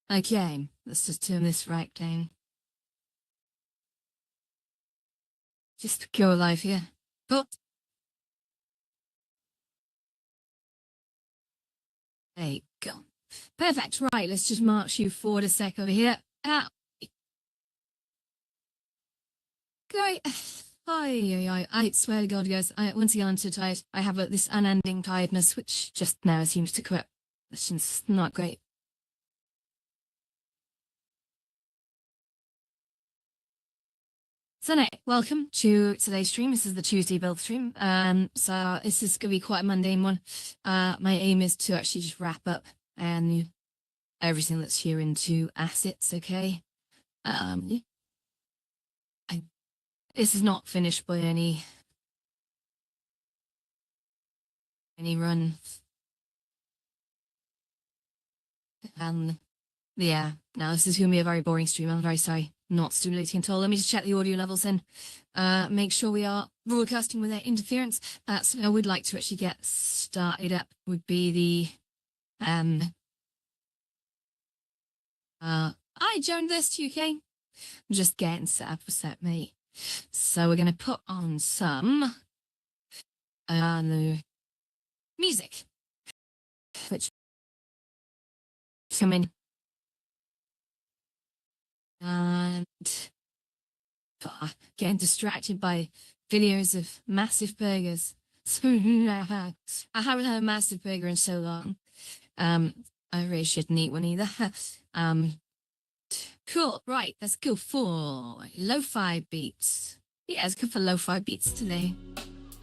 Okay, let's just turn this right down. Just go live here. But there you go. Perfect. Right, let's just march you forward a sec over here. Great. I swear to God, guys, once again, I'm too tired. I have this unending tiredness, which just now seems to quit. That's just not great. So anyway, welcome to today's stream. This is the Tuesday build stream. So this is gonna be quite a mundane one. My aim is to actually just wrap up and everything that's here into assets, okay? This is not finished by any run. And yeah, now this is gonna be a very boring stream. I'm very sorry. Not stimulating at all. Let me just check the audio levels then. Make sure we are broadcasting without interference. So I would like to actually get started up would be the I joined this UK. I'm just getting set up for set, mate. So we're gonna put on some the music, which come in and getting distracted by videos of massive burgers. I haven't had a massive burger in so long. I really shouldn't eat one either. Cool. Right, let's go for lo-fi beats. Yeah, let's go for lo-fi beats today.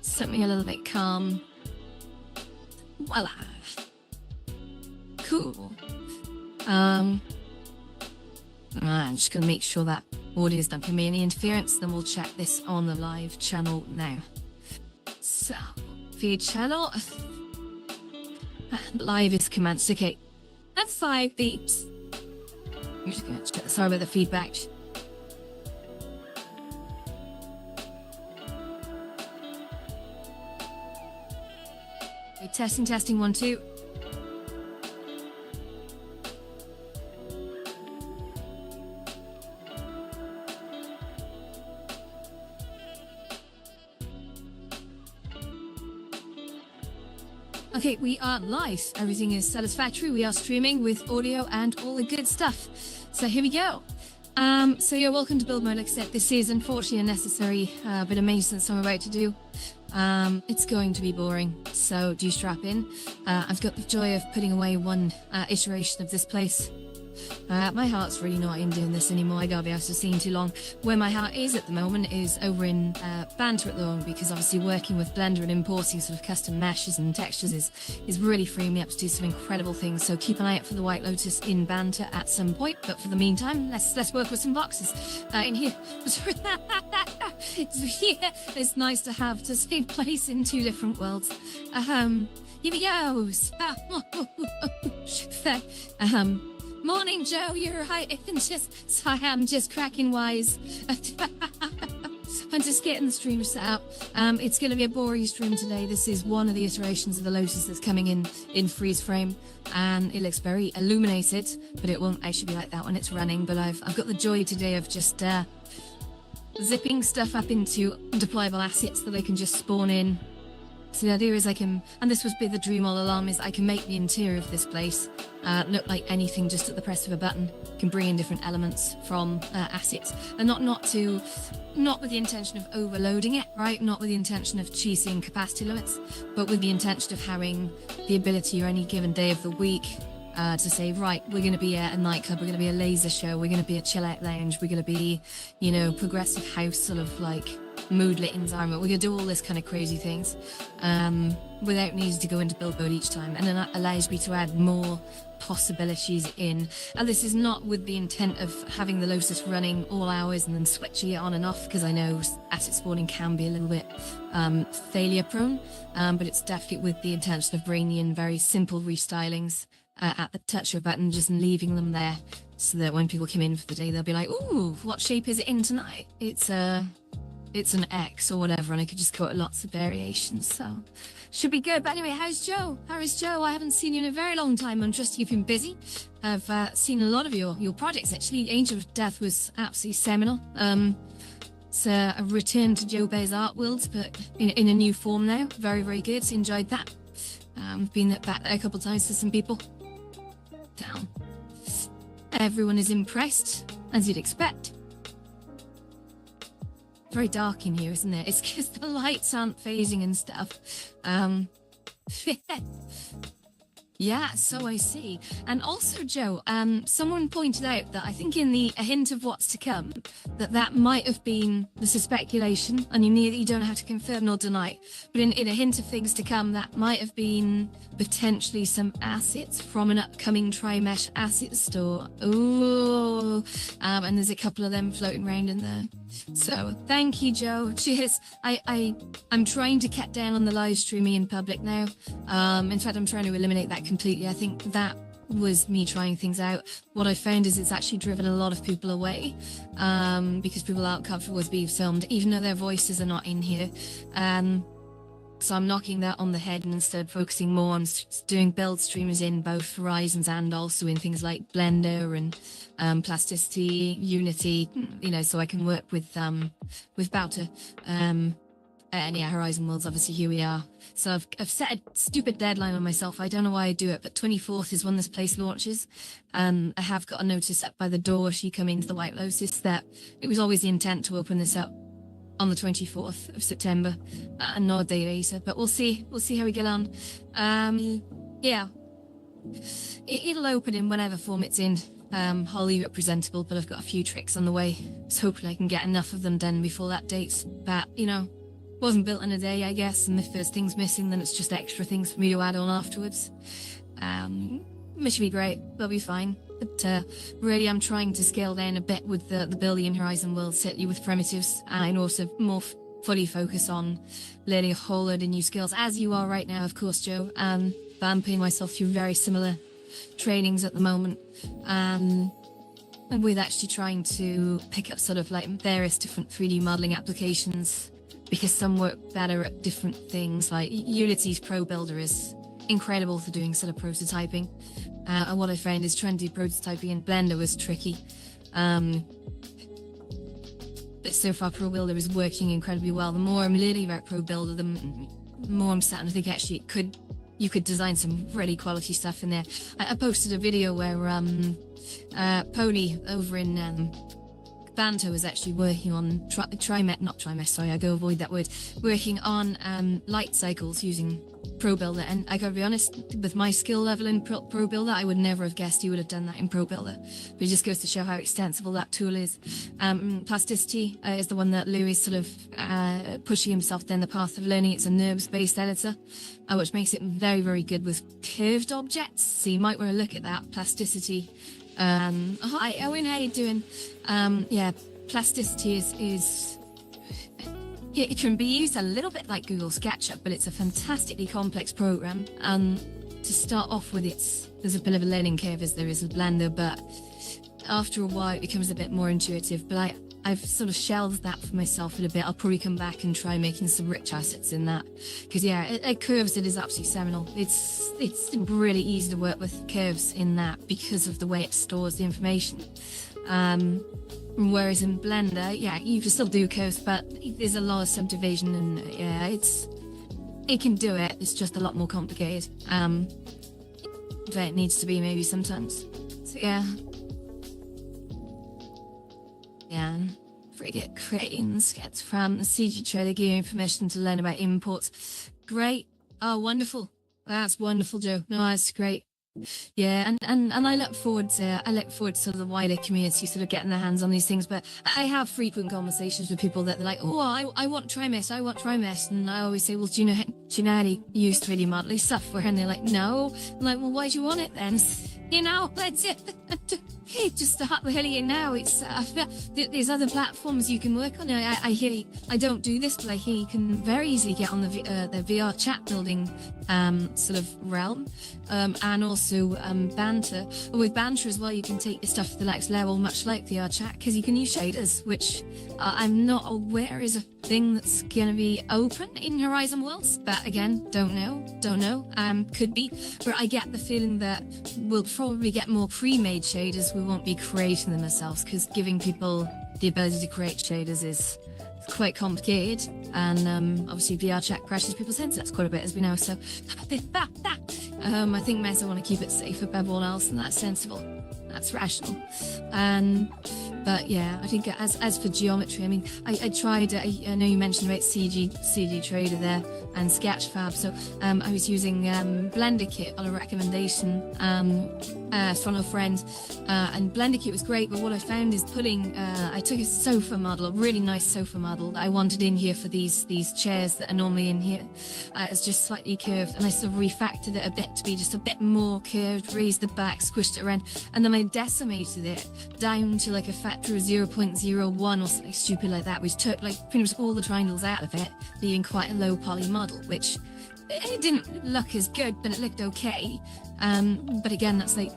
Something a little bit calm. Voila. Cool. I'm just gonna make sure that audio is not giving me any interference, then we'll check this on the live channel now. So, feed channel. Live is commenced. Okay. And 5 beeps. I'm just gonna check. Sorry about the feedback. Okay, testing 1 2. Okay, we are live. Everything is satisfactory. We are streaming with audio and all the good stuff. So here we go. So you're welcome to build mode, except this is unfortunately a necessary bit of maintenance I'm about to do. It's going to be boring, so do strap in. I've got the joy of putting away one iteration of this place. My heart's really not in doing this anymore. I gotta be honest, I've seen too long. Where my heart is at the moment is over in Banter at the moment, because obviously working with Blender and importing sort of custom meshes and textures is really freeing me up to do some incredible things. So keep an eye out for the White Lotus in Banter at some point. But for the meantime, let's work with some boxes in here. It's nice to have to save place in 2 different worlds. Here we go. Morning, Joe. You're right. I'm just cracking wise. I'm just getting the stream set up. It's going to be a boring stream today. This is one of the iterations of the Lotus that's coming in freeze frame, and it looks very illuminated, but it won't actually be like that when it's running. But I've got the joy today of just zipping stuff up into deployable assets that they can just spawn in. So the idea is I can, and this would be the dream all along, is I can make the interior of this place look like anything just at the press of a button. Can bring in different elements from assets, and not with the intention of overloading it, right? Not with the intention of cheesing capacity limits, but with the intention of having the ability or any given day of the week to say, right, we're going to be a nightclub, we're going to be a laser show, we're going to be a chill out lounge, we're going to be, progressive house sort of like mood-lit environment. We're going to do all this kind of crazy things without needing to go into build mode each time, and then that allows me to add more possibilities in. And this is not with the intent of having the Lotus running all hours and then switching it on and off, because I know asset spawning can be a little bit failure prone, but it's definitely with the intention of bringing in very simple restylings at the touch of a button, just leaving them there so that when people come in for the day, they'll be like, ooh, what shape is it in tonight? It's it's an X or whatever, and I could just go at lots of variations. So should be good. But anyway, how's Joe? How is Joe? I haven't seen you in a very long time. I'm just you've been busy. I've seen a lot of your projects actually. Angel of Death was absolutely seminal. It's a return to Joe Bay's art world, but in a new form now. Very, very good. Enjoyed that. Been back there a couple of times to some people. Down. Everyone is impressed, as you'd expect. Very dark in here, isn't it? It's because the lights aren't phasing and stuff. Yeah, so I see. And also, Joe, someone pointed out that I think in A Hint of What's to Come, that might have been, this is speculation, and you don't have to confirm nor deny, but in A Hint of Things to Come, that might have been potentially some assets from an upcoming Trimesh asset store. Ooh, and there's a couple of them floating around in there. So thank you, Joe. Cheers. I'm trying to cut down on the live streaming in public now. In fact, I'm trying to eliminate that completely. I think that was me trying things out. What I found is it's actually driven a lot of people away, because people aren't comfortable with being filmed, even though their voices are not in here. So I'm knocking that on the head and instead focusing more on doing build streamers in both Horizons and also in things like Blender and Plasticity, Unity, so I can work with Bouter. And yeah, Horizon Worlds, obviously here we are. So I've set a stupid deadline on myself. I don't know why I do it, but 24th is when this place launches. I have got a notice up by the door as you come into the White Lotus that it was always the intent to open this up on the 24th of September, and not a day later, but we'll see how we get on. Yeah, it'll open in whatever form it's in. I'll leave it presentable, but I've got a few tricks on the way, so hopefully I can get enough of them done before that date. But wasn't built in a day, I guess, and if there's things missing, then it's just extra things for me to add on afterwards. Which should be great, they'll be fine. But really, I'm trying to scale down a bit with the building in Horizon World, set you with primitives, and also more fully focus on learning a whole load of new skills, as you are right now, of course, Joe. But I'm putting myself through very similar trainings at the moment, and with actually trying to pick up sort of like various different 3D modeling applications, because some work better at different things. Like Unity's Pro Builder is incredible for doing sort of prototyping. And what I found is trying to do prototyping in Blender was tricky. But so far Pro Builder is working incredibly well. The more I'm learning about Pro Builder, the more I'm starting to think actually you could design some really quality stuff in there. I posted a video where Pony over in Banto was actually working on working on light cycles using Pro Builder, and I gotta be honest, with my skill level in Pro Builder, I would never have guessed you would have done that in Pro Builder, but it just goes to show how extensible that tool is. Plasticity is the one that Lou is sort of pushing himself down the path of learning. It's a NURBS based editor, which makes it very, very good with curved objects, so you might want to look at that. Plasticity. Hi Owen, how you doing? Yeah, Plasticity is it can be used a little bit like Google SketchUp, but it's a fantastically complex program. To start off with, there's a bit of a learning curve as there is with Blender, but after a while it becomes a bit more intuitive. But I've sort of shelved that for myself in a bit. I'll probably come back and try making some rich assets in that, because yeah, it curves, it is absolutely seminal. It's really easy to work with curves in that because of the way it stores the information. Whereas in Blender, yeah, you can still do curves, but there's a lot of subdivision, and yeah, it can do it. It's just a lot more complicated. Than it needs to be maybe sometimes. So yeah. Yeah. Frigate Cranes gets from the CG trailer giving permission to learn about imports. Great. Oh, wonderful. That's wonderful, Joe. No, that's great. Yeah, and I look forward to sort of the wider community sort of getting their hands on these things. But I have frequent conversations with people that they're like, oh, I want Trimesh, and I always say, well, do you know how to use 3D modeling software? And they're like, no. I'm like, well, why do you want it then? let's just start really now. It's there's other platforms you can work on. I hear, I don't do this, but I hear you can very easily get on the VR chat building sort of realm, and also Banter. But with Banter as well, you can take your stuff to the next level, much like VR chat, because you can use shaders, which I'm not aware is a thing that's going to be open in Horizon Worlds. But again, don't know. Could be. But I get the feeling that we'll probably get more pre-made shaders. We won't be creating them ourselves, because giving people the ability to create shaders is quite complicated, and obviously VR chat crashes people's headsets quite a bit, as we know. So I think Meta want to keep it safe above all else, and that's sensible, that's rational. But yeah, I think as for geometry, I mean, I tried, I know you mentioned about CG Trader there and Sketchfab, so I was using Blender Kit on a recommendation from a friend, and Blender Kit was great, but what I found is I took a sofa model, a really nice sofa model that I wanted in here for these chairs that are normally in here. It's just slightly curved, and I sort of refactored it a bit to be just a bit more curved, raised the back, squished it around, and then I decimated it down to like a factor of 0.01 or something stupid like that, which took like pretty much all the triangles out of it, leaving quite a low poly model, which it didn't look as good, but it looked okay. But again, that's like,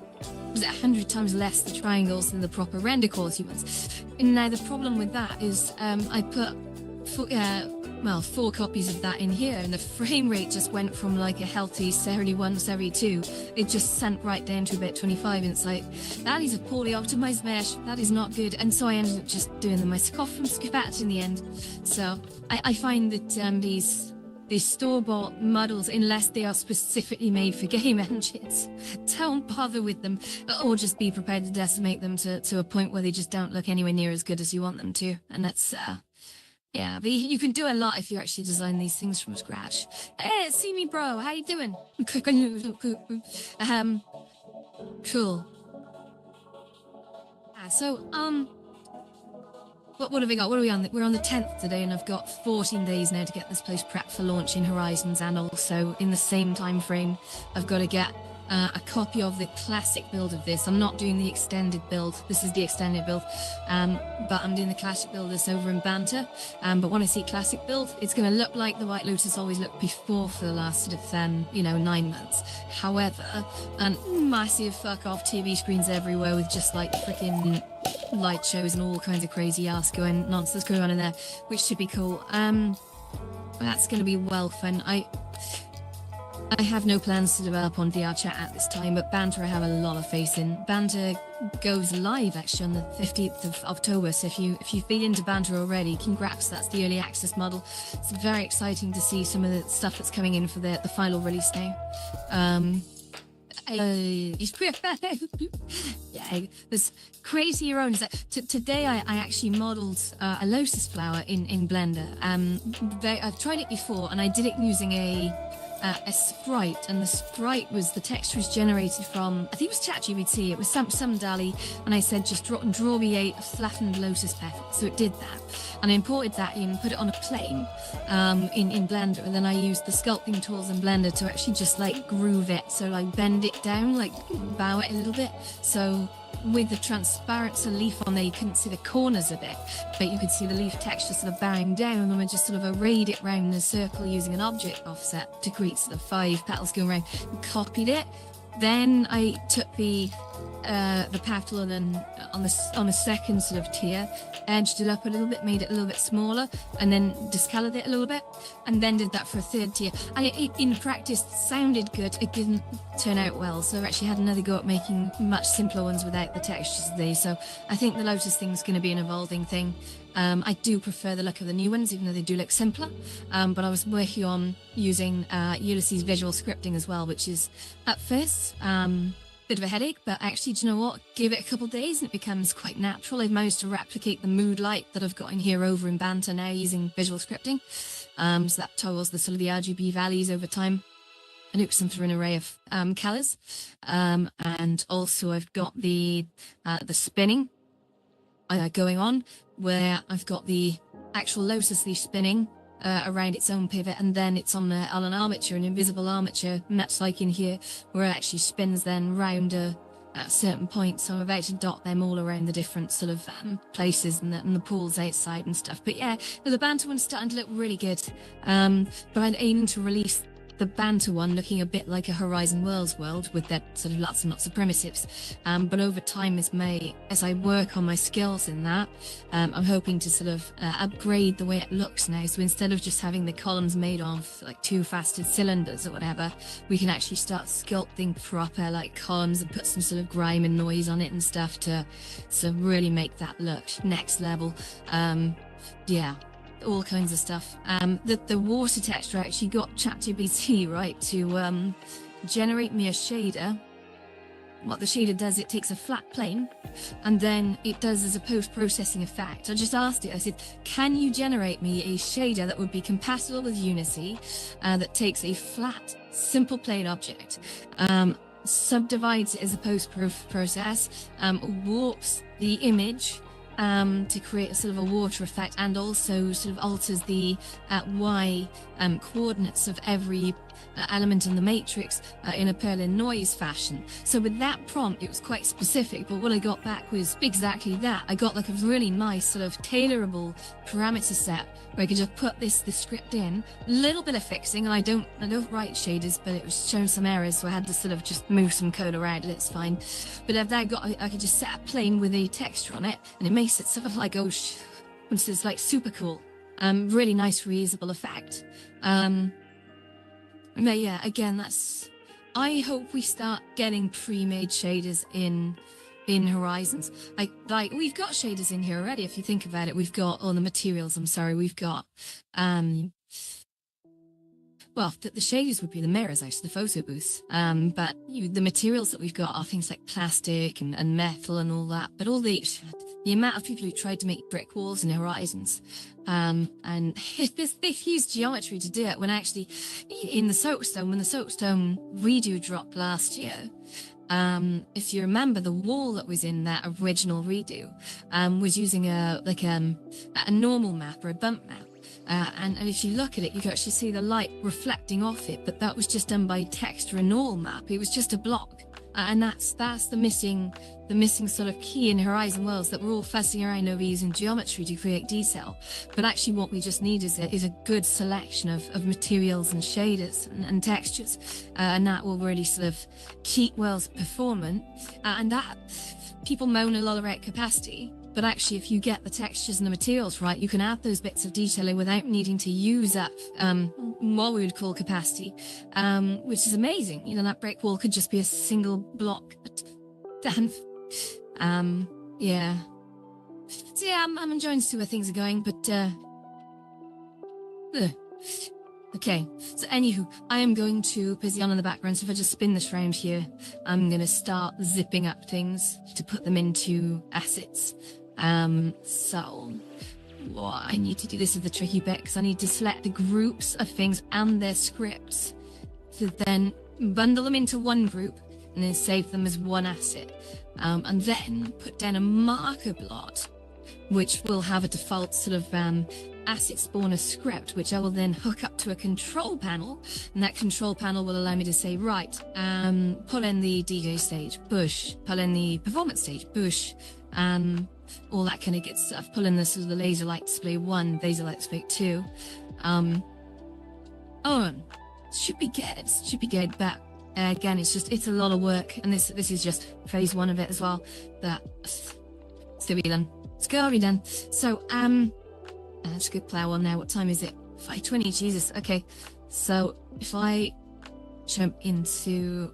was it 100 times less the triangles than the proper render quality ones. And now the problem with that is I put 4 copies of that in here, and the frame rate just went from like a healthy 71, 72. It just sent right down to about 25, and it's like, that is a poorly optimized mesh. That is not good. And so I ended up just doing them myself from scratch in the end. So I find that these store-bought models, unless they are specifically made for game engines, don't bother with them, or just be prepared to decimate them to a point where they just don't look anywhere near as good as you want them to. And that's yeah, but you can do a lot if you actually design these things from scratch. Hey, see me, bro. How you doing? Cool. So what have we got? What are we on? We're on the 10th today, and I've got 14 days now to get this place prepped for launch in Horizons, and also in the same time frame, I've got to get a copy of the classic build of this. I'm not doing the extended build. This is the extended build, but I'm doing the classic build this over in Banter. But when I see classic build, it's going to look like the White Lotus always looked before for the last sort of 9 months. However, massive fuck off TV screens everywhere with just like freaking light shows and all kinds of crazy ass nonsense going on in there, which should be cool. That's going to be well fun. I have no plans to develop on VR chat at this time, but Banter I have a lot of faith in. Banter goes live actually on the 15th of October, so if you feed into Banter already, congrats, that's the early access model. It's very exciting to see some of the stuff that's coming in for the final release now. Yeah, there's crazy errors. Today I actually modeled a lotus flower in Blender. I've tried it before, and I did it using a sprite, and the sprite was, the texture was generated from, I think it was ChatGPT. It was some DALL-E, and I said just draw me a flattened lotus petal, so it did that, and I imported that in, put it on a plane in Blender, and then I used the sculpting tools in Blender to actually just like groove it, so like bend it down, like bow it a little bit, so with the transparent leaf on there, you couldn't see the corners of it, but you could see the leaf texture sort of bowing down, and then we just sort of arrayed it round in a circle using an object offset to create sort of 5 petals going around, and copied it. Then I took the petal, and then on a second sort of tier, edged it up a little bit, made it a little bit smaller, and then discolored it a little bit, and then did that for a third tier. And it in practice sounded good. It didn't turn out well, so I actually had another go at making much simpler ones without the textures of these. So I think the Lotus thing is going to be an evolving thing. I do prefer the look of the new ones, even though they do look simpler. But I was working on using Ulysses visual scripting as well, which is at first bit of a headache, but actually, do you know what? Give it a couple of days and it becomes quite natural. I've managed to replicate the mood light that I've got in here over in Banter now using visual scripting. So that toggles the sort of the RGB values over time. And looks them through an array of colors. And also I've got the spinning going on, where I've got the actual lotus leaf spinning around its own pivot, and then it's on an armature, an invisible armature, much like in here, where it actually spins then round a at a certain point, so I'm about to dot them all around the different sort of places and the pools outside and stuff. But yeah, the banter one's starting to look really good. But I'm aiming to release the banter one looking a bit like a Horizon Worlds world with that sort of lots and lots of primitives. But over time, as I work on my skills in that, I'm hoping to sort of upgrade the way it looks now. So instead of just having the columns made of like two-faceted cylinders or whatever, we can actually start sculpting proper like columns and put some sort of grime and noise on it and stuff to really make that look next level. Yeah. All kinds of stuff. The water texture, I actually got ChatGPT, right, to generate me a shader. What the shader does, it takes a flat plane and then it does as a post-processing effect. I just asked it, I said, can you generate me a shader that would be compatible with Unity, that takes a flat, simple plane object, subdivides it as a post-process, warps the image, to create a sort of a water effect, and also sort of alters the Y coordinates of every element in the matrix in a Perlin noise fashion. So with that prompt, it was quite specific, but what I got back was exactly that. I got like a really nice sort of tailorable parameter set where I could just put the script in, little bit of fixing, and I don't write shaders, but it was showing some errors, so I had to sort of just move some code around and it's fine. But if that I could just set a plane with a texture on it, and it makes it sort of like, which is like super cool. Really nice reusable effect. But yeah, again, I hope we start getting pre-made shaders in Horizons. Like we've got shaders in here already. If you think about it, we've got all the materials. I'm sorry, we've got well, the shaders would be the mirrors, actually, the photo booths. But the materials that we've got are things like plastic and metal and all that. But all the amount of people who tried to make brick walls in Horizons, and they've used geometry to do it. When actually, in the Soapstone, when the Soapstone redo dropped last year, if you remember, the wall that was in that original redo was using a normal map or a bump map. And if you look at it, you can actually see the light reflecting off it, but that was just done by texture and all map. It was just a block. And that's the missing sort of key in Horizon Worlds, that we're all fussing around over using geometry to create detail. But actually what we just need is a good selection of materials and shaders and textures. And that will really sort of keep Worlds performant. And that, people moan a lot about capacity. But actually, if you get the textures and the materials right, you can add those bits of detailing without needing to use up what we would call capacity, which is amazing. You know, that brick wall could just be a single block. Damn. Yeah. So yeah, I'm enjoying to see where things are going, but okay. So anywho, I am going to busy on in the background. So if I just spin this round here, I'm going to start zipping up things to put them into assets. So what I need to do, this is the tricky bit, because I need to select the groups of things and their scripts to then bundle them into one group and then save them as one asset, and then put down a marker blot which will have a default sort of asset spawner script, which I will then hook up to a control panel, and that control panel will allow me to say, right, pull in the DJ stage, push, pull in the performance stage, push, all that kind of good stuff. Pull in the sort of the laser light display 1, laser light display 2. Should be good, but again, it's a lot of work, and this is just phase 1 of it as well. It's gonna be done. It's gonna be done. So let's go plow on now. What time is it? 5:20. Jesus. Okay. So if I jump into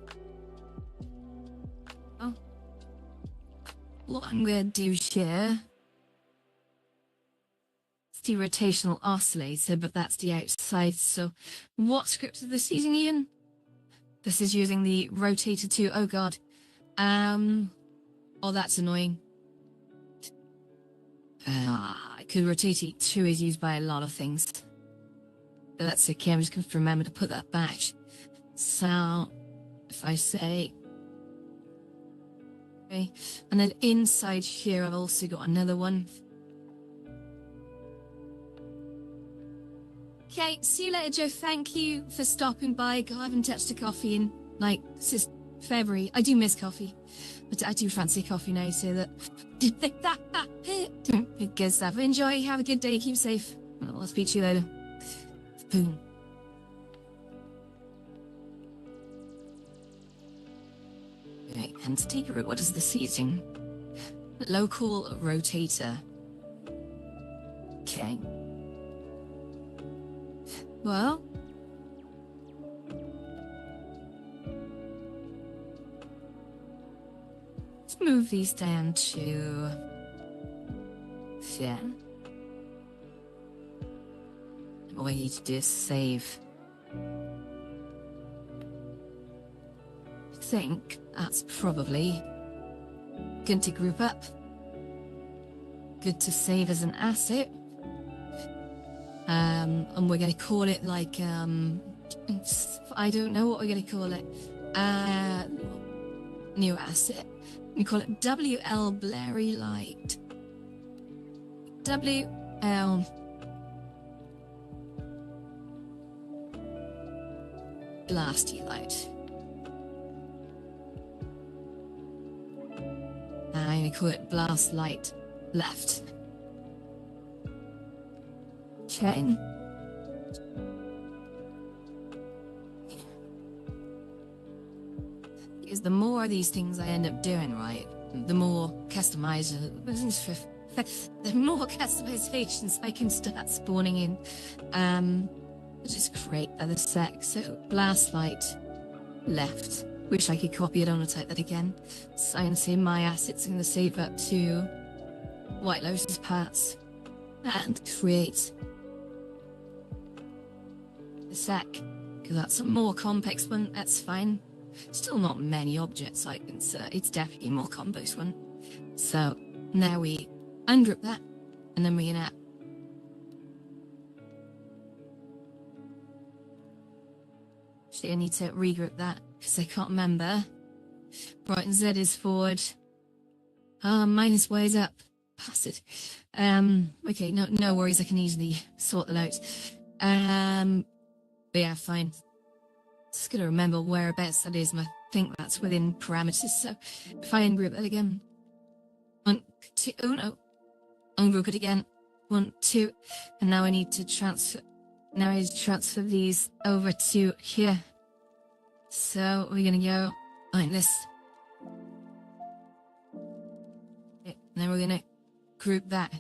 what I'm going to do here, it's the rotational oscillator, but that's the outside. So what script is this using, Ian? This is using the rotator 2. Oh god. Oh, that's annoying. Because rotator 2 is used by a lot of things. But that's okay, I'm just going to remember to put that back. So if I say, okay, and then inside here I've also got another one. Okay, see you later, Joe. Thank you for stopping by. God, I haven't touched a coffee in, like, this is February. I do miss coffee, but I do fancy coffee now, so that good stuff. Enjoy, have a good day, keep safe. I'll speak to you later. Boom. Okay, and to take a route, what is the seating? Local rotator. Okay. Well, let's move these down to 10. All I need to do is save. I think that's probably good to group up. Good to save as an asset. And we're gonna call it like I don't know what we're gonna call it. New asset. We call it WL Blairy Light. WL Blasty Light. I'm gonna call it Blast Light Left. Chain. Because the more of these things I end up doing, right, the more customizations I can start spawning in. Just create other sec. So Blast Light Left. Wish I could copy it on and type that again. So I'm gonna say my assets. I'm gonna save up to White Lotus parts and create the sec, because that's a more complex one. That's fine. Still not many objects I can insert. It's definitely a more complex one. So now we ungroup that, and then we're gonna actually I need to regroup that because I can't remember. Right, and Z is forward. Minus Y is up. Bastard. Okay, no worries, I can easily sort that out. But yeah, fine. Just gotta remember whereabouts that is, and I think that's within parameters. So if I ungroup that again, 1, 2, oh no, ungroup it again, 1, 2, and now I need to transfer. Now I need to transfer these over to here. So we're gonna go like this. Okay, then we're gonna group that,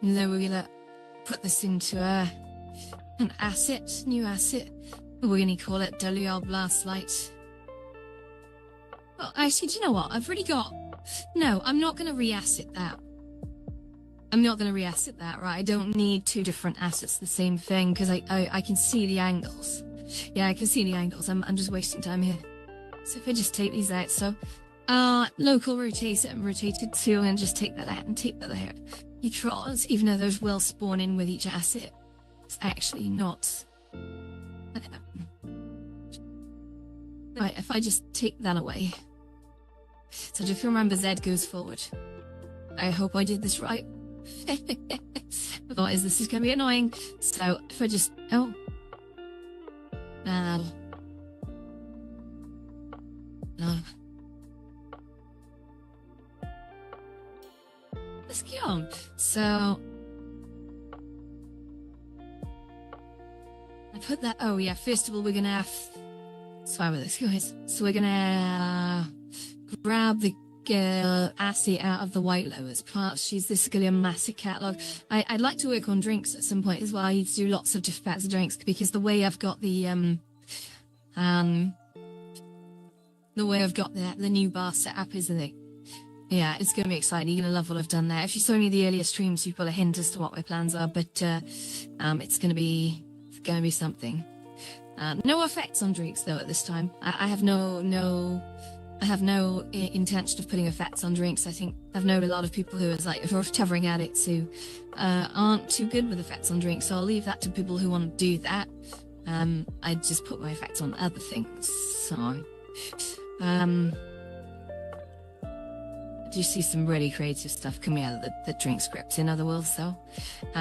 and then we're gonna put this into an asset, new asset. We're gonna call it WL Blast Light. Oh, actually, do you know what? I've already got. No, I'm not gonna re-asset that. I'm not gonna re-asset that, right? I don't need two different assets, the same thing, because I can see the angles. Yeah, I can see the angles. I'm just wasting time here. So if I just take these out, so local rotator and rotated 2, and just take that out and take that out. Because even though those will spawn in with each asset, it's actually not. Right, if I just take that away. So if you remember, Z goes forward. I hope I did this right. Otherwise this is going to be annoying. So if I just, no. Let's get on. So I put that, oh yeah, first of all we're going to have, sorry about this guys. So we're going to grab the asset out of the White Lotus parts. This is going to be a massive catalogue. I'd like to work on drinks at some point as well. I need to do lots of different types of drinks, because the way I've got the new bar set up, isn't it? Yeah, it's going to be exciting. You're going to love what I've done there. If you saw any of the earlier streams, you've got a hint as to what my plans are, but it's going to be something. No effects on drinks though at this time. I have no intention of putting effects on drinks. I think I've known a lot of people who are recovering addicts who aren't too good with effects on drinks, so I'll leave that to people who want to do that. I just put my effects on other things. So I do see some really creative stuff coming out of the drink scripts in other worlds though.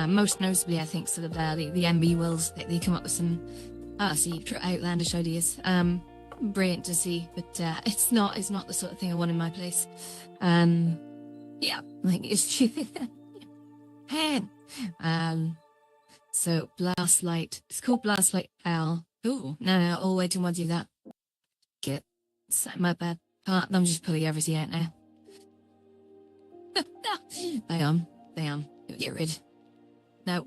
Most notably I think sort of the MB worlds, they come up with some outlandish ideas. brilliant to see, but it's not the sort of thing I want in my place. Yeah, like it's hen. So blast light. It's called blast light L. Oh no, oh wait, do I do that? Get my bad. I'm just pulling everything out now. Bam. Get rid. No.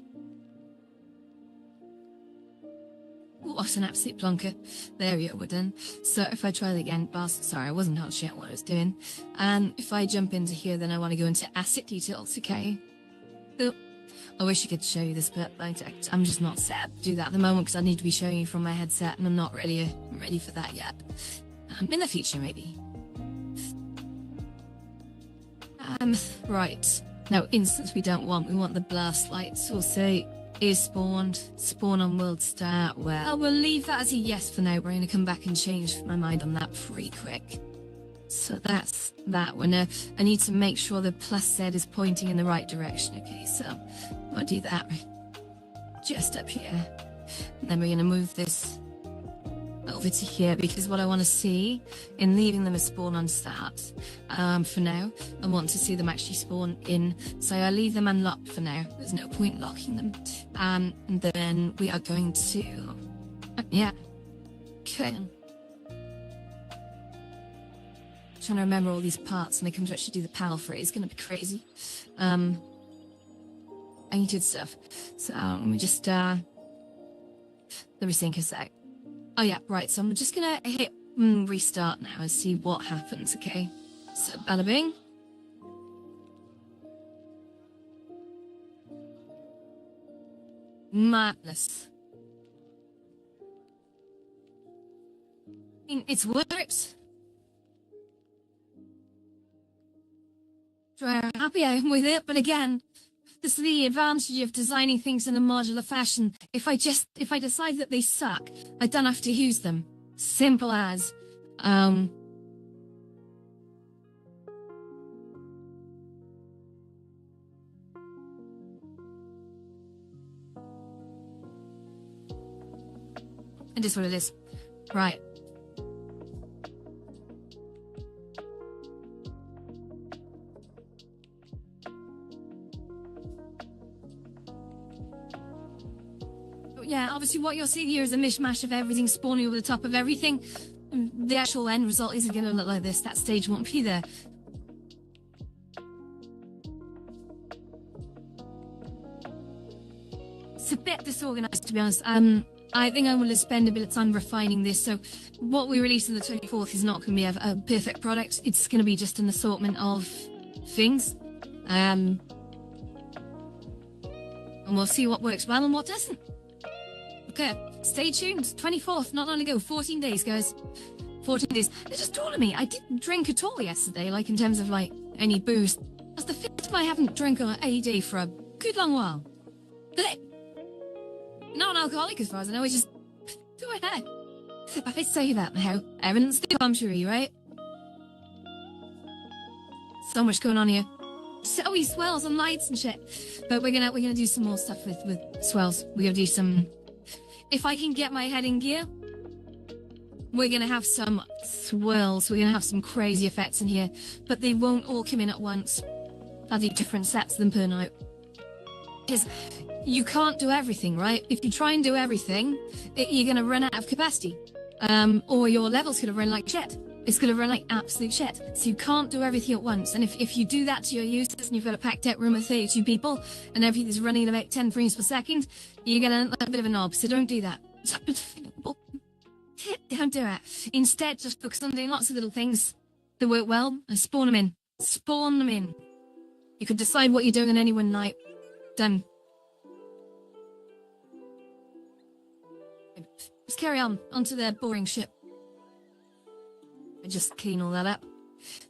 What an absolute plonker. There we go, we're done. So if I try it again, sorry, I wasn't hot shit what I was doing. And if I jump into here, then I want to go into asset details, okay? Oh, I wish I could show you this, but I'm just not set up to do that at the moment because I need to be showing you from my headset and I'm not ready for that yet. In the future, maybe. Right. Now, instance we want the blast lights. We'll say is spawned. Spawn on world start. Well, we'll leave that as a yes for now. We're going to come back and change my mind on that pretty quick. So that's that one. I need to make sure the plus Z is pointing in the right direction. Okay, so I'll do that just up here. And then we're going to move this over to here because what I want to see in leaving them as spawn on start for now, I want to see them actually spawn in. So I leave them unlocked for now. There's no point locking them. And then we are going to, yeah, okay. Trying to remember all these parts and I come to actually do the panel for it. It's going to be crazy. Ancient stuff. So let me just let me think a sec. Oh yeah, right. So I'm just gonna hit restart now and see what happens. Okay. So bada bing. Madness. I mean, it's worked. I'm happy I am with it, but again, this is the advantage of designing things in a modular fashion. If I decide that they suck, I don't have to use them. Simple as. And just what it is. Right. Yeah, obviously what you're seeing here is a mishmash of everything spawning over the top of everything. The actual end result isn't going to look like this. That stage won't be there. It's a bit disorganized, to be honest. I think I'm going to spend a bit of time refining this. So what we release on the 24th is not going to be a perfect product. It's going to be just an assortment of things. And we'll see what works well and what doesn't. Okay, stay tuned. 24th, not long ago. 14 days, guys. 14 days. They just told me I didn't drink at all yesterday, like in terms of like any booze. That's the first time I haven't drunk on AD for a good long while. Not an alcoholic as far as I know, it's just go ahead. I say that now. Evidence the contrary, right? So much going on here. So many swells and lights and shit. But we're gonna do some more stuff with swells. We're gonna do some. If I can get my head in gear, we're going to have some swirls. We're going to have some crazy effects in here, but they won't all come in at once. I'll do different sets of them per night. Because you can't do everything, right? If you try and do everything, you're going to run out of capacity. Or your level's going to run like shit. It's going to run like absolute shit. So you can't do everything at once. And if you do that to your users and you've got a packed out room of 32 people and everything's running at about 10 frames per second, you're going to look like a bit of a knob. So don't do that. Don't do it. Instead, just focus on doing lots of little things that work well and spawn them in. Spawn them in. You can decide what you're doing on any one night. Done. Let's carry on. Onto the boring shit. I just clean all that up.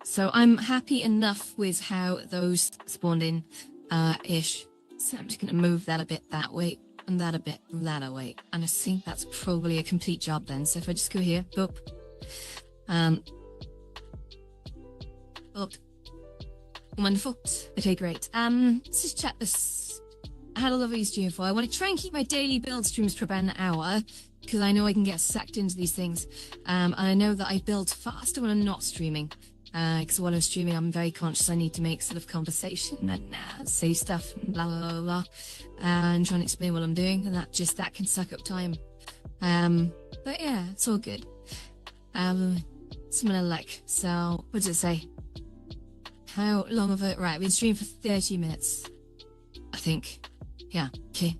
So I'm happy enough with how those spawned in ish. So I'm just going to move that a bit that way and that a bit that way. And I think that's probably a complete job then. So if I just go here, up, up. Wonderful. Okay, great. Let's just check this. had a lovely stream for. I want to try and keep my daily build streams for about an hour, because I know I can get sucked into these things. And I know that I build faster when I'm not streaming. Because while I'm streaming, I'm very conscious I need to make sort of conversation and say stuff and blah, blah, blah, blah. And trying to explain what I'm doing. And that can suck up time. But yeah, it's all good. Similar like, so what does it say? How long of it? Right, we've been streaming for 30 minutes, I think. Yeah, okay.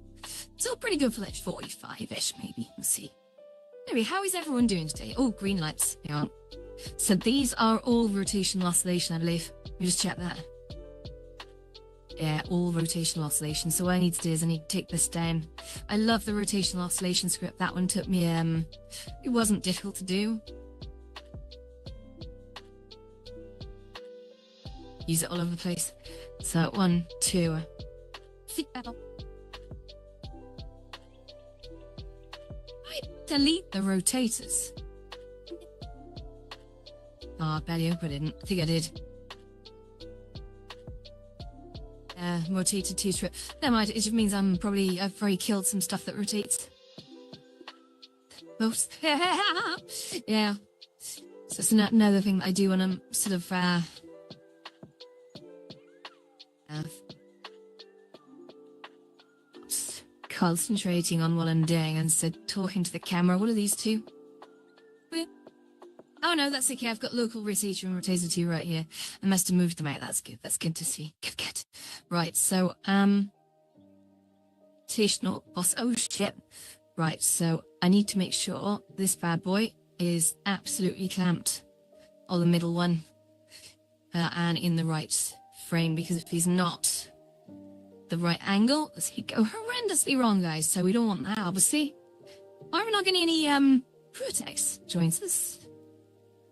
It's all pretty good for like 45-ish, maybe. Let's see. Anyway, how is everyone doing today? Oh, green lights. Hang on. So these are all rotational oscillation, I believe. Let me just check that. Yeah, all rotational oscillation. So what I need to do is I need to take this down. I love the rotational oscillation script. That one took me, it wasn't difficult to do. Use it all over the place. So 1, 2. I delete the rotators. Oh, I barely hope I didn't. I think I did. Rotated 2 strip. Never mind, it just means I've probably killed some stuff that rotates. Most. Yeah. So it's another thing that I do when I'm sort of, concentrating on what I'm doing instead of talking to the camera. What are these two? Oh no, that's okay. I've got local rotator and rotator 2 right here. I must have moved them out. That's good. That's good to see. Good. Right, so, rotational boss. Oh shit. Right, so I need to make sure this bad boy is absolutely clamped on the middle one and in the right frame, because if he's not the right angle, he go horrendously wrong, guys. So we don't want that, obviously. Why are we not getting any Protex joins us?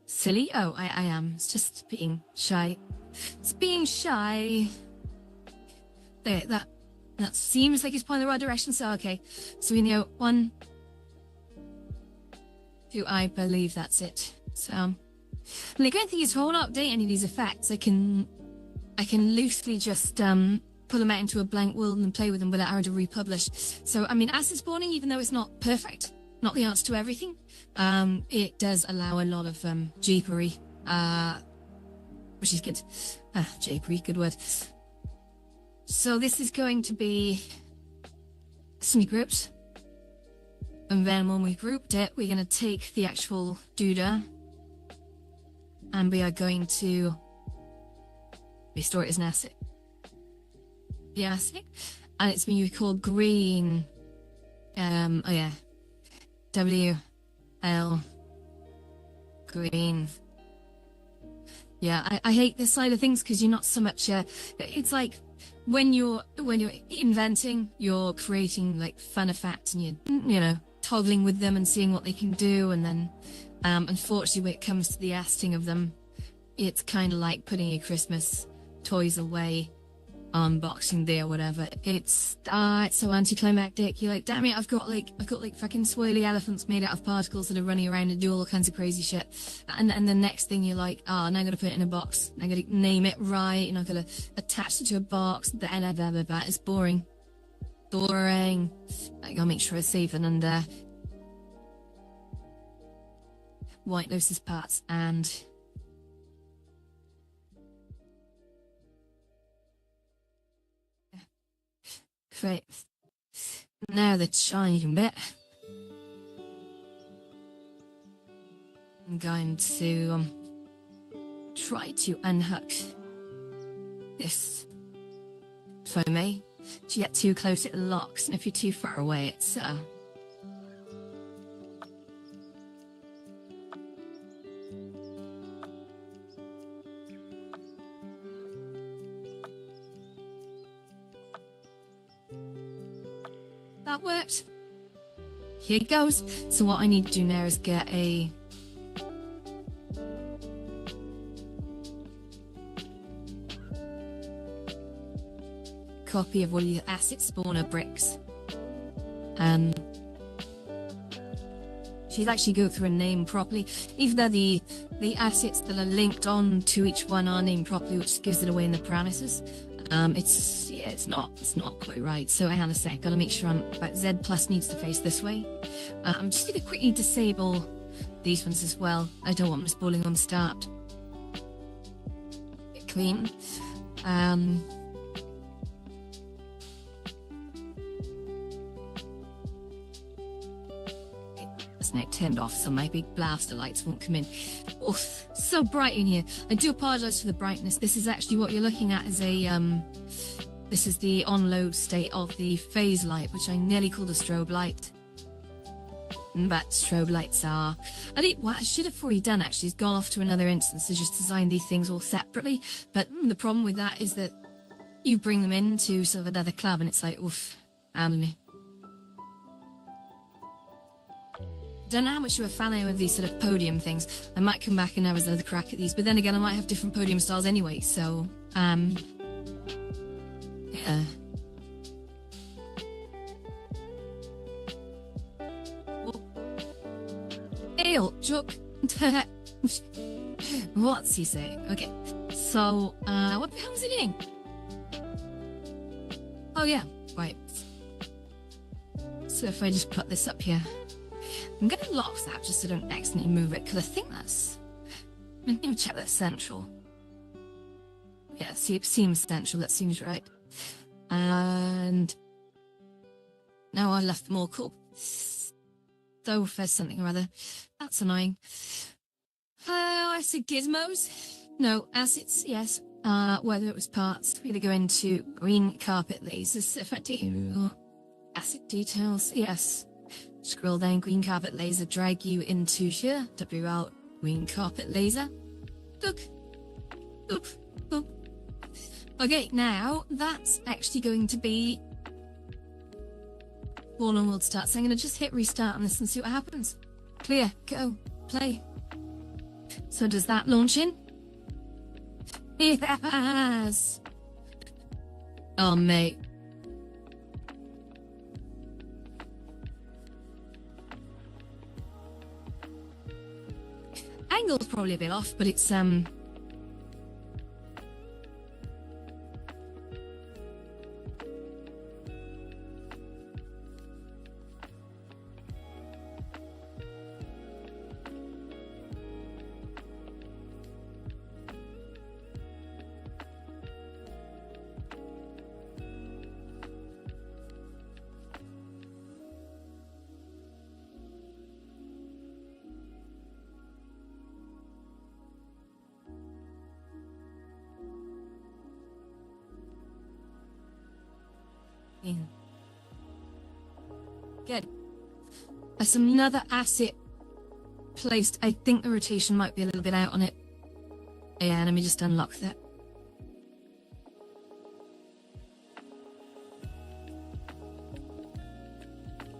Silly? Oh, I am. It's just being shy. It's being shy. There, that seems like it's pointing in the right direction, so okay. So we know 1, 2, I believe that's it. So, like, I don't think it's whole update any of these effects. I can loosely just pull them out into a blank world and play with them without having to republish. So, I mean, acid spawning, even though it's not perfect, not the answer to everything, it does allow a lot of japery, which is good. Japery, good word. So this is going to be semi-grouped. And then when we grouped it, we're going to take the actual Duda and we are going to restore it as an asset. The asset. And it's been called green. Oh yeah. WL green. Yeah, I hate this side of things because you're not so much it's like when you're inventing, you're creating like fun effects and you know, toggling with them and seeing what they can do, and then unfortunately when it comes to the asting of them, it's kind of like putting your Christmas toys away on Boxing Day or whatever. It's so anticlimactic. You're like, damn it, I've got like fucking swirly elephants made out of particles that are running around and do all kinds of crazy shit. And the next thing you're like, now I'm gonna put it in a box. I'm gonna name it right, and I'm gonna attach it to a box. Blah, blah, blah, blah, blah. It's boring. Boring. I gotta make sure it's safe and under White Lotus parts and great. Now the shining bit. I'm going to try to unhook this. If I may. If you get too close, it locks, and if you're too far away, it's that worked. Here it goes. So what I need to do now is get a copy of one of the asset spawner bricks. She'd actually go through and name properly, even though the assets that are linked on to each one are named properly, which gives it away in the parameters. It's not quite right. So hang on a sec, gotta make sure but Z plus needs to face this way. I'm just gonna quickly disable these ones as well. I don't want them spooling on start. Get clean. That's now turned off, so my big blaster lights won't come in. Oof, so bright in here. I do apologize for the brightness. This is actually what you're looking at is this is the on-load state of the phase light, which I nearly called a strobe light. But strobe lights are... what I should have already done, actually, is gone off to another instance to just design these things all separately. But the problem with that is that you bring them into sort of another club, and it's like, oof, I don't know how much of a fan I am of these sort of podium things. I might come back and have another crack at these, but then again, I might have different podium styles anyway, so, yeah. Ale, joke. What's he saying? Okay, so, what the hell was he doing? Oh yeah, right. So if I just put this up here, I'm gonna lock that just so I don't accidentally move it, because I think that's... Let me check that's central. Yeah, see, it seems central, that seems right. And... now I left them all cool. So if there's something or other. That's annoying. Acid gizmos? No, acids, yes. Whether it was parts, we go into green carpet lasers if I do. Acid details, yes. Scroll down, green carpet laser, drag you into here. W out, green carpet laser. Look. Look. Look. Okay, now that's actually going to be Fallen World start. So I'm going to just hit restart on this and see what happens. Clear, go, play. So does that launch in? Yes! Oh, mate. Angle's probably a bit off, but it's good. There's another asset placed. I think the rotation might be a little bit out on it. Yeah, let me just unlock that.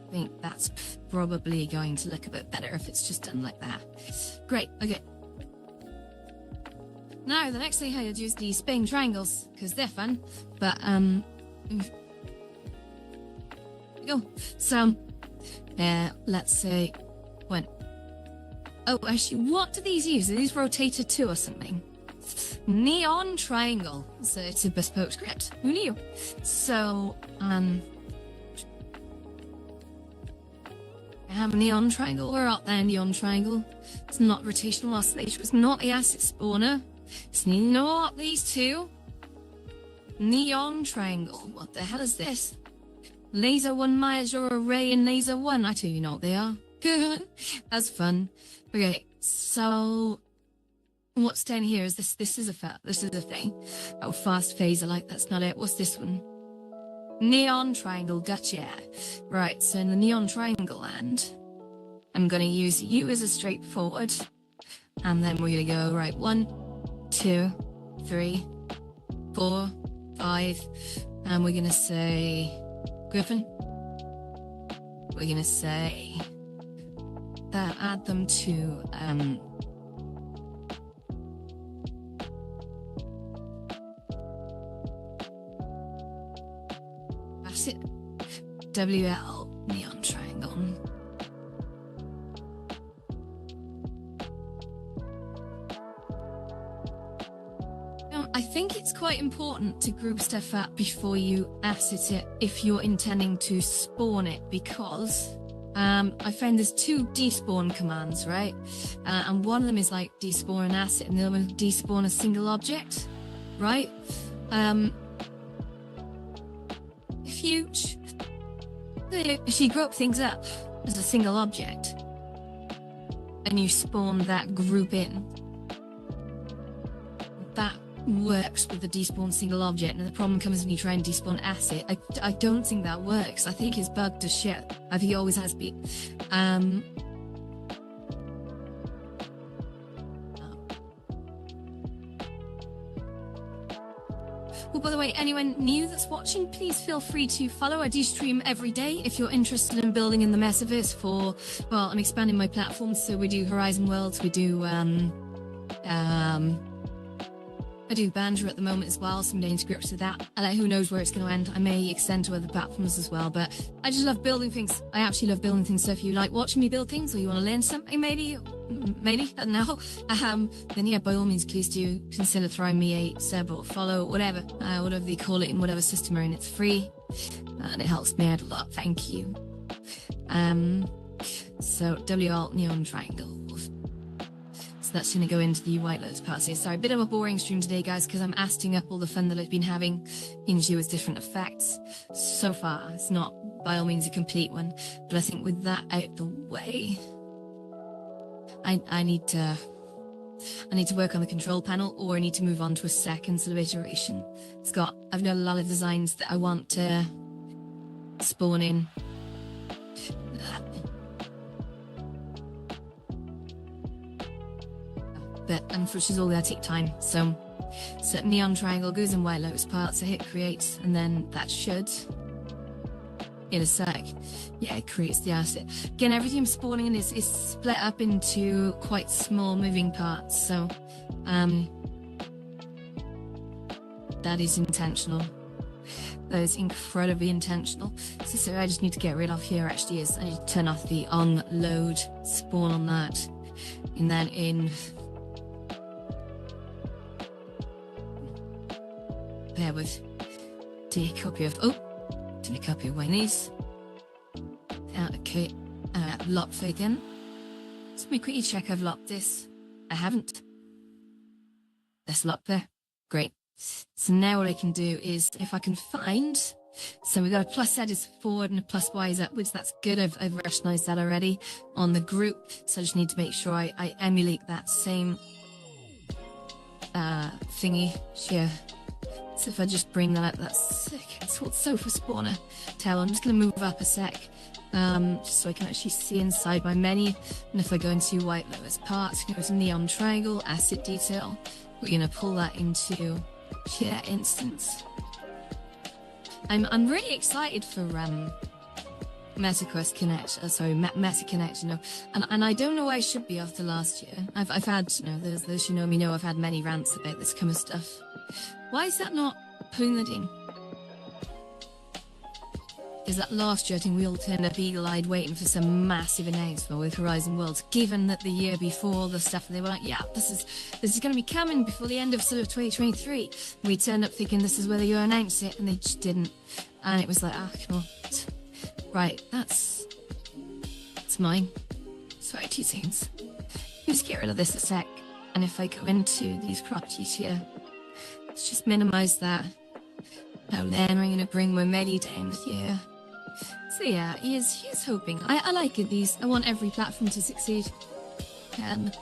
I think that's probably going to look a bit better if it's just done like that. Great, okay. Now, the next thing I do is the spinning triangles, because they're fun, but, go. So, let's say, when... Oh, actually, what do these use? Are these rotator 2 or something? Neon triangle. So it's a bespoke script. Who knew? So, I have a neon triangle. We're out there, neon triangle. It's not rotational oscillation. It's not the acid spawner. It's not these two. Neon triangle. What the hell is this? Laser 1 major array and laser 1. I tell you not, they are. That's fun. Okay, so what's down here is this. This is a thing. Oh, fast phaser light. That's not it. What's this one? Neon triangle. Gotcha. Right. So in the neon triangle land, I'm gonna use you as a straightforward, and then we're gonna go right. 1, 2, 3, 4, 5, and we're gonna say Griffin. We're gonna say that add them to that's it. WL neon triangle. I think it's quite important to group stuff up before you asset it if you're intending to spawn it, because I found there's two despawn commands, right? And one of them is like despawn an asset, and the other one is despawn a single object, right? If you group things up as a single object and you spawn that group in, that works with the despawn single object. And the problem comes when you try and despawn asset. I don't think that works. I think it's bugged as shit. I think it always has been. Well, by the way, anyone new that's watching, please feel free to follow. I do stream every day if you're interested in building in the metaverse for, well, I'm expanding my platforms. So we do Horizon Worlds, we do, I do Banjo at the moment as well, so I'm getting scripts with that. And who knows where it's going to end. I may extend to other platforms as well, but I just love building things. I actually love building things. So if you like watching me build things, or you want to learn something, maybe, I don't know, then yeah, by all means, please do consider throwing me a sub or follow, whatever they call it in whatever system you're in. It's free, and it helps me out a lot. Thank you. So W-Alt Neon Triangle. That's going to go into the White Lotus parts here. Sorry, a bit of a boring stream today, guys, because I'm asking up all the fun that I've been having into with different effects. So far, it's not by all means a complete one, but I think with that out the way, I need to work on the control panel, or I need to move on to a second sort of iteration. I've got a lot of designs that I want to spawn in. But unfortunately, all that take time. So Neon Triangle goes in White Lotus parts, I hit create, and then that should, in a sec, yeah, it creates the asset. Again, everything I'm spawning in is split up into quite small moving parts. So that is intentional. That is incredibly intentional. So I just need to get rid of here actually is I need to turn off the on load spawn on that, and then in bear with take a copy of Winnie's. Okay, lock again. So let me quickly check I've locked this. I haven't. Let's lock there. Great. So now what I can do is, if I can find, so we've got a plus Z is forward and a plus Y is upwards. That's good. I've recognized that already on the group. So I just need to make sure I emulate that same thingy here. So if I just bring that up, that's sick. It's what sofa spawner tell. I'm just going to move up a sec, just so I can actually see inside my menu. And if I go into White Lotus parts, go to Neon Triangle, Asset Detail, we're going to pull that into Share Instance. I'm really excited for MetaQuest Connect. Meta Connect. You know, and I don't know why I should be after last year. I've had, you know, those who know me know I've had many rants about this kind of stuff. Why is that not pulling that in? Is that last year I think we all turned up eagle-eyed waiting for some massive announcement with Horizon Worlds, given that the year before the stuff they were like, yeah, this is going to be coming before the end of sort of 2023. We turned up thinking this is where you announce it, and they just didn't. And it was like, come on. Right, that's mine. Sorry, 2 seconds. Let's get rid of this a sec. And if I go into these properties here, let's just minimize that. Now then I'm going to bring my menu down here. So yeah, he is hoping. I like it, these. I want every platform to succeed. That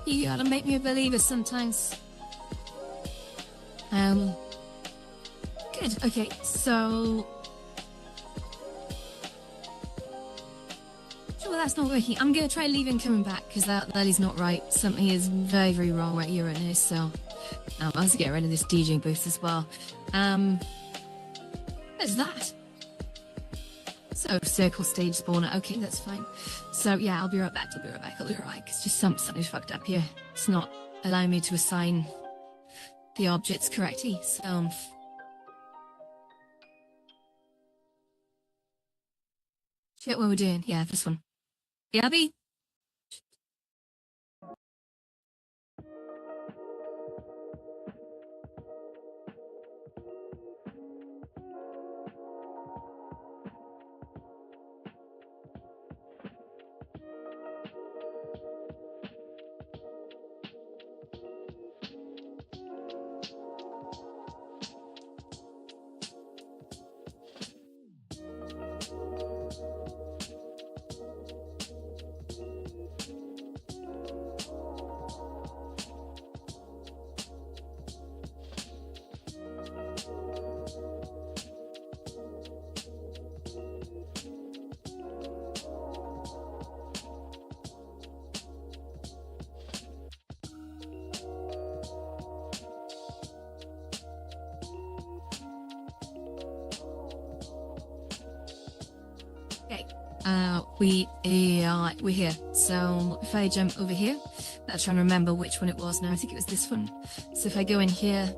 you gotta make me a believer sometimes. Good, okay, so... Sure, that's not working. I'm gonna try leaving coming back, because that is not right. Something is very, very wrong right here right now, so... I'll also get rid of this DJ boost as well. There's that. So, circle stage spawner. Okay, that's fine. So, yeah, I'll be right back. It's just something's fucked up here. It's not allowing me to assign the objects correctly. So, shit, what we're doing? Yeah, this one. Yeah, Abby? we're here. So if I jump over here, I'm trying to remember which one it was now. I think it was this one. So if I go in here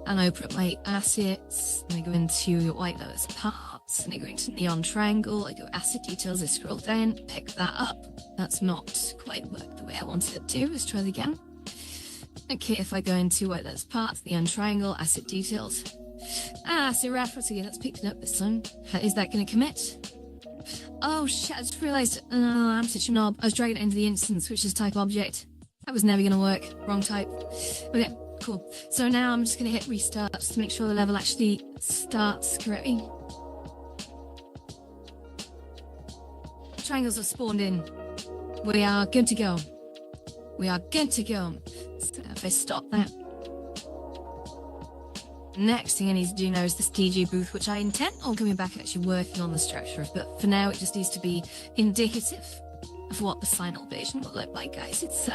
and I open up my assets, and I go into white lotus parts, and I go into neon triangle, I go asset details, I scroll down, pick that up. That's not quite worked the way I wanted it to. Let's try it again. Okay, if I go into white lotus parts, neon triangle, asset details. So reference again, let's pick it up this time. Is that going to commit? Oh shit, I just realised, I'm such a knob. I was dragging it into the instance, which is type object. That was never going to work. Wrong type. Okay, cool. So now I'm just going to hit restart just to make sure the level actually starts correctly. Triangles have spawned in. We are good to go. We are good to go. So if I stop that. Next thing I need to do now is this DJ booth, which I intend on coming back and actually working on the structure of, but for now it just needs to be indicative of what the final version will look like, guys. It's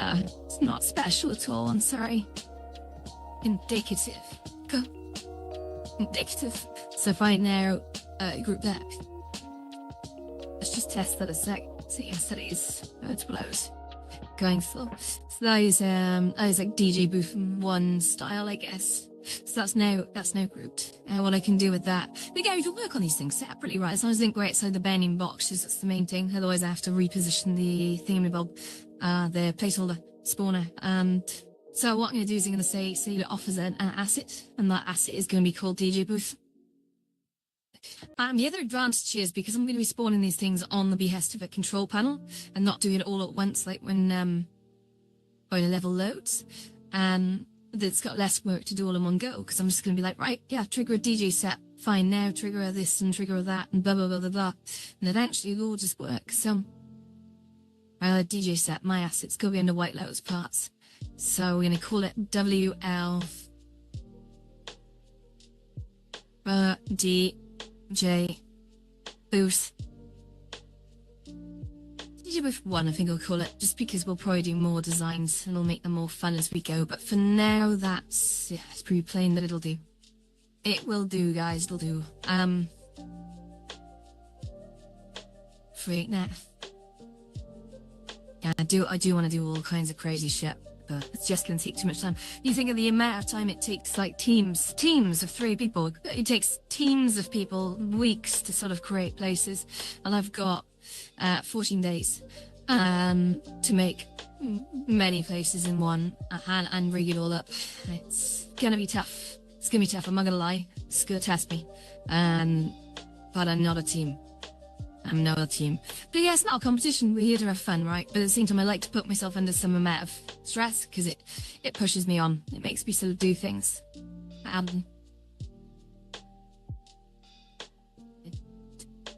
not special at all, I'm sorry. Indicative. Go. Indicative. So if I now group that. Let's just test that a sec. So yes, that is what I was going for. So that is like DJ booth 1 style, I guess. So that's now grouped. What I can do with that. But again, you can work on these things separately, right? As long as I don't go outside the bending boxes, that's the main thing. Otherwise I have to reposition the thingamabob, the placeholder spawner. And so what I'm going to do is I'm going to say it offers an asset, and that asset is going to be called DJ booth. The other advantage is because I'm going to be spawning these things on the behest of a control panel and not doing it all at once, like when a level loads. That's got less work to do all in one go, because I'm just going to be like, right, yeah, trigger a DJ set, fine, now trigger this and trigger that and blah, blah, blah, blah, blah. And eventually it'll all just work. So, DJ set, my assets, go be under white lotus parts. So we're going to call it WL DJ booth. DJ booth 1, I think I'll call it, just because we'll probably do more designs and we'll make them more fun as we go. But for now, it's pretty plain, but it'll do. It will do, guys, it'll do. Freak now. Yeah, I do want to do all kinds of crazy shit, but it's just going to take too much time. You think of the amount of time it takes, like teams of 3 people. It takes teams of people weeks to sort of create places, and I've got 14 days to make many places in one and rig it all up. It's gonna be tough. It's gonna be tough, I'm not gonna lie. It's gonna test me. But I'm not a team. I'm not a team. But yeah, it's not a competition. We're here to have fun, right? But at the same time, I like to put myself under some amount of stress because it pushes me on. It makes me sort of do things.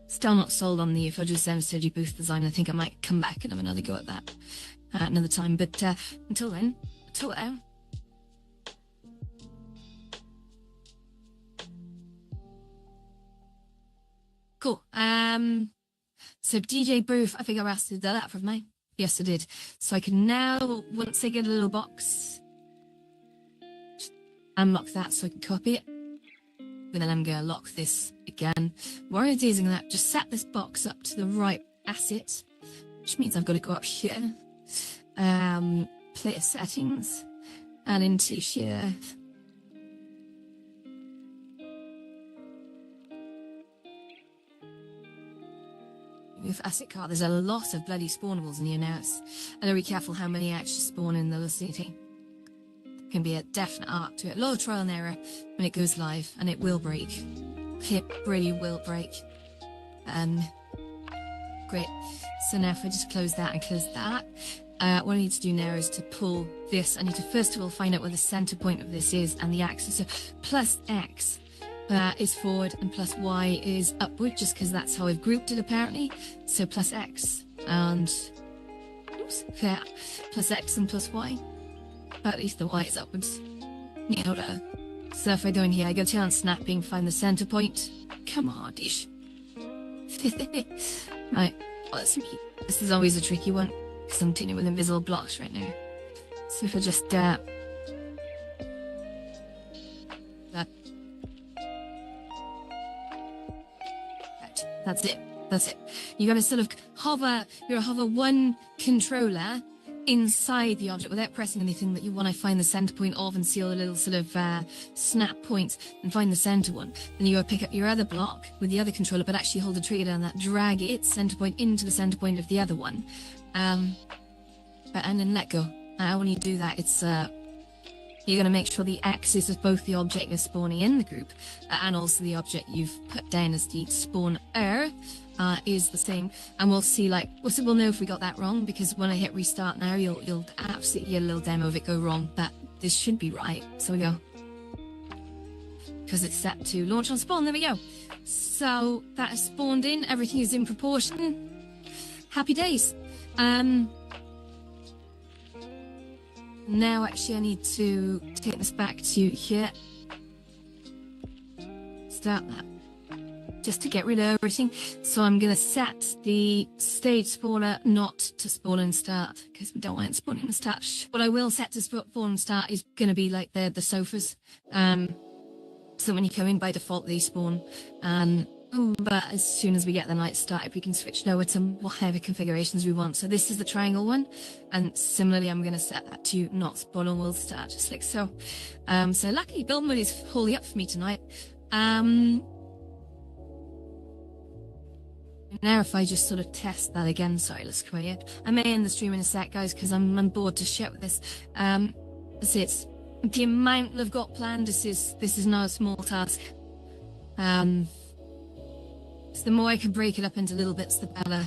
Still not sold on the Fudge Sensitivity booth design. I think I might come back and have another go at that another time. But until then, cool. So DJ booth, I think I asked to do that from me. Yes, I did. So I can now, once I get a little box, unlock that so I can copy it. But then I'm going to lock this again. What I'm using that, just set this box up to the right asset, which means I've got to go up here, player settings, and into here. With asset card, there's a lot of bloody spawnables in here now. I gotta be careful how many actually spawn in the vicinity. Can be a definite art to it. A lot of trial and error when it goes live, and it will break. It really will break. Great. So now if I just close that and close that, what I need to do now is to pull this. I need to first of all find out where the center point of this is and the axis. So plus X is forward and plus Y is upward, just because that's how I've grouped it apparently. So plus X and yeah, plus X and plus Y. At least the Y is upwards. Yeah, so if I go in here, I go to snapping, find the center point. Come on, dish. Right, well, this is always a tricky one, because I'm dealing with invisible blocks right now. So if I just that. Right, that's it. You got to sort of hover, you hover one controller inside the object without pressing anything that you want to find the center point of and see all the little sort of snap points and find the center one. Then you go pick up your other block with the other controller, but actually hold the trigger down that, drag its center point into the center point of the other one, and then let go. When you do that, it's you're going to make sure the axis of both the object you're spawning in the group and also the object you've put down as the spawner is the same, and we'll see, like, we'll know if we got that wrong, because when I hit restart now, you'll absolutely get a little demo of it go wrong, but this should be right. So we go, because it's set to launch on spawn. There we go. So that is spawned in, everything is in proportion. Happy days. Now actually I need to take this back to here, start that, just to get rid of everything. So I'm going to set the stage spawner not to spawn and start, because we don't want it spawning and start. What I will set to spawn and start is going to be like the sofas. So when you come in, by default they spawn. But as soon as we get the night started, we can switch over to whatever configurations we want. So this is the triangle one, and similarly I'm going to set that to not spawn and will start, just like so. So luckily build mode is holding up for me tonight. Now if I just sort of test that again, sorry, let's come here. I may end the stream in a sec, guys, because I'm bored to shit with this. It's the amount I've got planned. This is not a small task. So the more I can break it up into little bits, the better.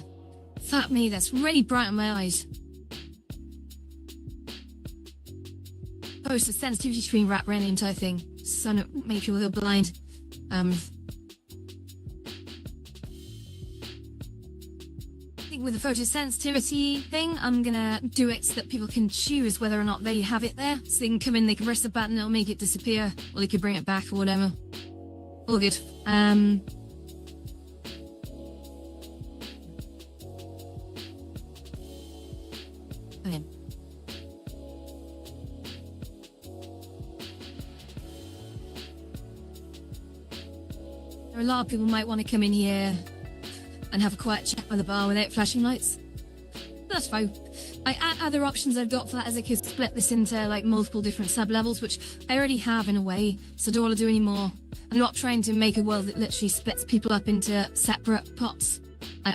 Fuck me, that's really bright in my eyes. Oh, it's a sensitivity screen wrapped around the entire thing, so it make people go blind. With the photosensitivity thing, I'm gonna do it so that people can choose whether or not they have it there. So they can come in, they can press the button, it'll make it disappear, or they could bring it back or whatever. All good. Okay. There are a lot of people might want to come in here and have a quiet chat by the bar without flashing lights. That's fine. Other options I've got for that is I could split this into like multiple different sub-levels, which I already have in a way, so I don't want to do any more. I'm not trying to make a world that literally splits people up into separate pots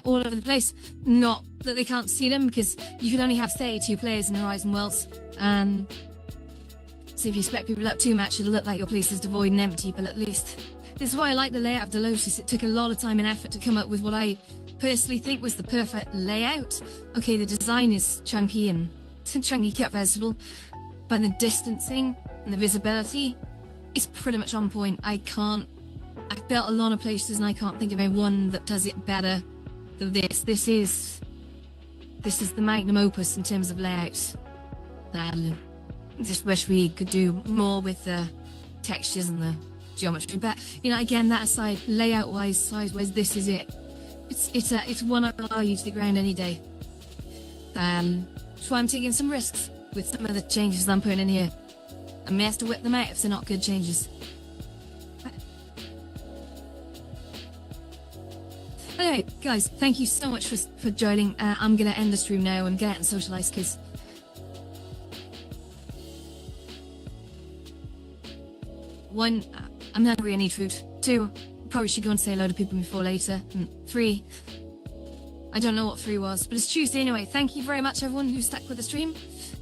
all over the place. Not that they can't see them, because you can only have, say, 2 players in Horizon Worlds. So if you split people up too much, it'll look like your place is devoid and empty, but at least... This is why I like the layout of the Lotus. It took a lot of time and effort to come up with what I personally think was the perfect layout. Okay, the design is chunky and it's a chunky cut vegetable, but the distancing and the visibility is pretty much on point. I've built a lot of places and I can't think of anyone that does it better than this. This is the magnum opus in terms of layouts. Just wish we could do more with the textures and the geometry, but you know, again, that aside, layout wise, size wise, this is it. It's one I'll allow you to the ground any day. So I'm taking some risks with some of the changes I'm putting in here. I may have to whip them out if they're not good changes. Anyway, guys, thank you so much for joining. I'm gonna end the stream now and get out and socialise, because one, I'm hungry, I need food. 2, probably should go and say hello to people before later. And 3, I don't know what 3 was, but it's Tuesday anyway. Thank you very much, everyone who stuck with the stream.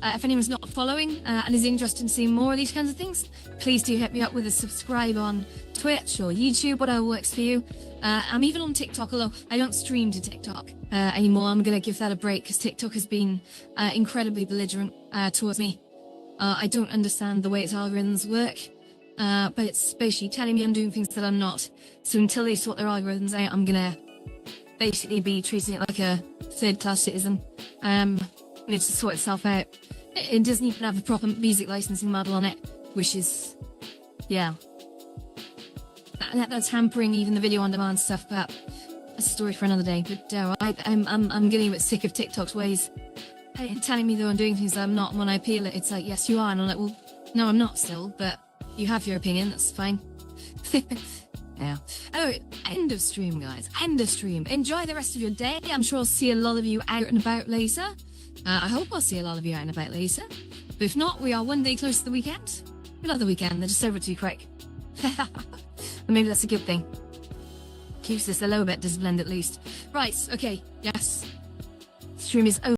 If anyone's not following and is interested in seeing more of these kinds of things, please do hit me up with a subscribe on Twitch or YouTube, whatever works for you. I'm even on TikTok, although I don't stream to TikTok anymore. I'm going to give that a break because TikTok has been incredibly belligerent towards me. I don't understand the way its algorithms work. But it's basically telling me I'm doing things that I'm not. So until they sort their algorithms out, I'm gonna basically be treating it like a third-class citizen. It needs to sort itself out. It doesn't even have a proper music licensing model on it, which is, yeah, that's hampering even the video on demand stuff. But that's a story for another day. But I'm getting a bit sick of TikTok's ways, telling me though I'm doing things that I'm not. And when I appeal it, it's like, yes, you are, and I'm like, well, no, I'm not still, but. You have your opinion, that's fine. now. Oh, end of stream, guys. End of stream. Enjoy the rest of your day. I'm sure I'll see a lot of you out and about later. I hope I'll see a lot of you out and about later. But if not, we are one day close to the weekend. We love the weekend. They're just over too quick. Maybe that's a good thing. Keeps us a little bit disciplined at least. Right, okay, yes. Stream is over.